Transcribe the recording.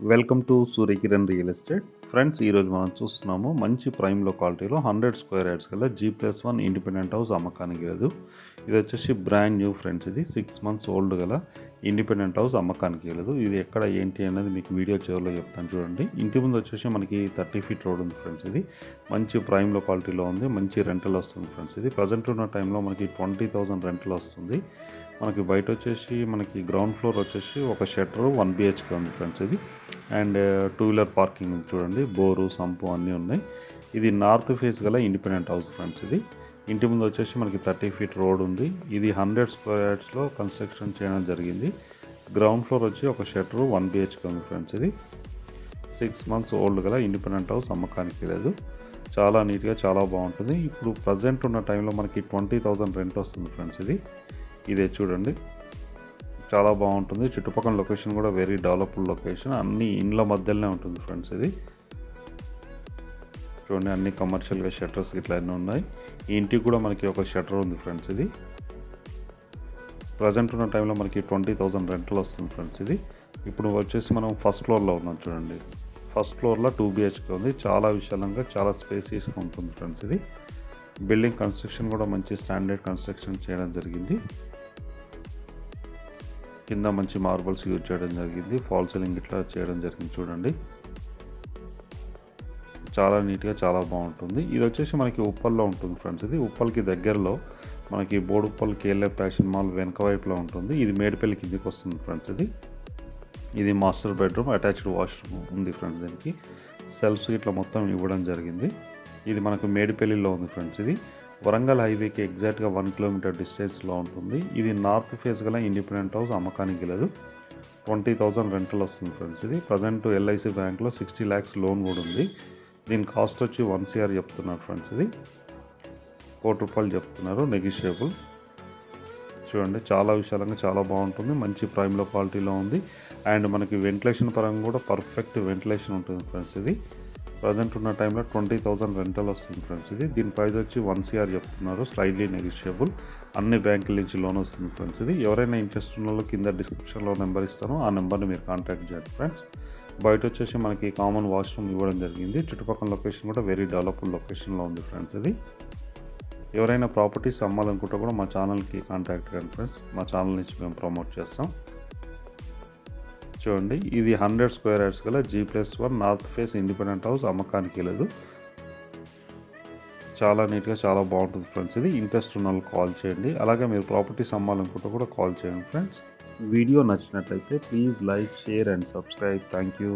Welcome to Surya Kiran real estate friends. ఈరోజు మనం చూస్తున్నాము మంచి ప్రైమ్ లొకాలిటీలో 100 స్క్వేర్ యార్డ్స్ గల G+1 ఇండిపెండెంట్ హౌస్ అమ్మకానికి లేదు. ఇది వచ్చేసి బ్రాండ్ న్యూ ఫ్రెండ్స్. ఇది 6 months ఓల్డ్ గల ఇండిపెండెంట్ హౌస్ అమ్మకానికి లేదు. ఇది ఎక్కడ ఏంటి అనేది మీకు వీడియో చివరిలో చెప్తాను చూడండి. ఇంటి ముందు వచ్చేసి మనకి 30 feet రోడ్ ఉంది ఫ్రెండ్స్. ఇది మంచి ప్రైమ్ లొకాలిటీలో ఉంది. మంచి రెంటల్ వస్తుంది ఫ్రెండ్స్. ఇది ప్రజెంట్ ఉన్న టైంలో మనకి 20,000 రెంటల్ వస్తుంది. మనకి బయట వచ్చేసి మనకి గ్రౌండ్ ఫ్లోర్ వచ్చేసి ఒక షట్టర్ 1 BHK ఉంది ఫ్రెండ్స్. ఇది అండ్ 2-wheeler పార్కింగ్ ఉంది చూడండి. బోరు సంపు అన్నీ ఉన్నాయి. ఇది నార్త్ ఫేస్ గల ఇండిపెండెంట్ హౌస్ ఫ్రెండ్స్. ఇది ఇంటి ముందు వచ్చేసి మనకి 30 feet రోడ్ ఉంది. ఇది 100 స్క్వేర్ యార్డ్స్లో కన్స్ట్రక్షన్ చేయడం జరిగింది. గ్రౌండ్ ఫ్లోర్ వచ్చి ఒక షట్టర్ 1 BHK ఉంది ఫ్రెండ్స్. ఇది 6 months ఓల్డ్ గల ఇండిపెండెంట్ హౌస్ అమ్మకానికి లేదు. చాలా నీట్గా చాలా బాగుంటుంది. ఇప్పుడు ప్రజెంట్ ఉన్న టైంలో మనకి 20,000 రెంట్ వస్తుంది ఫ్రెండ్స్. ఇదే చూడండి, చాలా బాగుంటుంది. చుట్టుపక్కల లొకేషన్ కూడా వెరీ డెవలప్డ్ లొకేషన్. అన్ని ఇండ్ల మధ్యలోనే ఉంటుంది ఫ్రెండ్స్. ఇది చూడండి, అన్ని కమర్షియల్గా షట్టర్స్ ఇట్లా అన్నీ ఉన్నాయి. ఈ ఇంటికి కూడా మనకి ఒక షట్టర్ ఉంది ఫ్రెండ్స్. ఇది ప్రజెంట్ ఉన్న టైంలో మనకి 20,000 రెంటల్ వస్తుంది ఫ్రెండ్స్. ఇది ఇప్పుడు వచ్చేసి మనం ఫస్ట్ ఫ్లోర్లో ఉన్నాం చూడండి. ఫస్ట్ ఫ్లోర్లో 2 BHK ఉంది. చాలా విశాలంగా చాలా స్పేసియస్గా ఉంటుంది ఫ్రెండ్స్. ఇది బిల్డింగ్ కన్స్ట్రక్షన్ కూడా మంచి స్టాండర్డ్ కన్స్ట్రక్షన్ చేయడం జరిగింది. కింద మంచి మార్బల్స్ యూజ్ చేయడం జరిగింది. ఫాల్ సీలింగ్ ఇట్లా చేయడం జరిగింది చూడండి. చాలా నీట్గా చాలా బాగుంటుంది. ఇది వచ్చేసి మనకి ఉప్పల్లో ఉంటుంది ఫ్రెండ్స్. ఇది ఉప్పల్కి దగ్గరలో మనకి బోడుప్పల్ కేఎల్ఏ ఫ్యాషన్ మాల్ వెనక వైపులో ఉంటుంది. ఇది మేడిపల్లి కిందికి వస్తుంది ఫ్రెండ్స్. ఇది మాస్టర్ బెడ్రూమ్, అటాచ్డ్ వాష్రూమ్ ఉంది ఫ్రెండ్స్. దీనికి సెల్ఫ్స్ ఇట్లా మొత్తం ఇవ్వడం జరిగింది. ఇది మనకు మేడిపల్లిలో ఉంది ఫ్రెండ్స్. ఇది వరంగల్ హైవేకి ఎగ్జాక్ట్గా 1 kilometer డిస్టెన్స్లో ఉంటుంది. ఇది నార్త్ ఫేస్ గల ఇండిపెండెంట్ హౌస్ అమ్మకానికి లేదు. 20,000 రెంటల్ వస్తుంది ఫ్రెండ్స్. ఇది ప్రజెంట్ LIC బ్యాంక్లో 60 lakhs లోన్ కూడా ఉంది. దీని కాస్ట్ వచ్చి 1 crore చెప్తున్నారు ఫ్రెండ్స్. ఇది 1 కోటి రూపాయలు చెప్తున్నారు, నెగిషియబుల్. చూడండి, చాలా విశాలంగా చాలా బాగుంటుంది. మంచి ప్రైమ్ లొకాలిటీలో ఉంది. అండ్ మనకి వెంటిలేషన్ పరంగా కూడా పర్ఫెక్ట్ వెంటిలేషన్ ఉంటుంది ఫ్రెండ్స్. ఇది ప్రజెంట్ ఉన్న టైంలో 20,000 రెంటల్ వస్తుంది ఫ్రెండ్స్. ఇది దీని ప్రైస్ వచ్చి 1 crore చెప్తున్నారు, స్లైడ్లీ నెగిషియబుల్. అన్ని బ్యాంకుల నుంచి లోన్ వస్తుంది ఫ్రెండ్స్. ఇది ఎవరైనా ఇంట్రెస్ట్ ఉన్న వాళ్ళు కింద డిస్క్రిప్షన్లో నెంబర్ ఇస్తాను, ఆ నెంబర్ని మీరు కాంటాక్ట్ చేయండి ఫ్రెండ్స్. బయట వచ్చేసి మనకి కామన్ వాష్రూమ్ ఇవ్వడం జరిగింది. చుట్టుపక్కల లొకేషన్ కూడా వెరీ డెవలప్డ్ లొకేషన్లో ఉంది ఫ్రెండ్స్. ఇది ఎవరైనా ప్రాపర్టీస్ అమ్మాలనుకుంటే కూడా మా ఛానల్కి కాంటాక్ట్ కండి ఫ్రెండ్స్. మా ఛానల్ నుంచి మేము ప్రమోట్ చేస్తాం. చూడండి, ఇది 100 స్క్వేర్ యార్డ్స్ గల G+1 north face independent house అమ్మకానికి లేదు. చాలా నీట్గా చాలా బాగుంటుంది ఫ్రెండ్స్. ఇది ఇంట్రెస్ట్ ఉన్న వాళ్ళు కాల్ చేయండి. అలాగే మీరు ప్రాపర్టీస్ అమ్మాలనుకుంటే కూడా కాల్ చేయండి ఫ్రెండ్స్. వీడియో నచ్చినట్లయితే please like, share and subscribe. Thank you.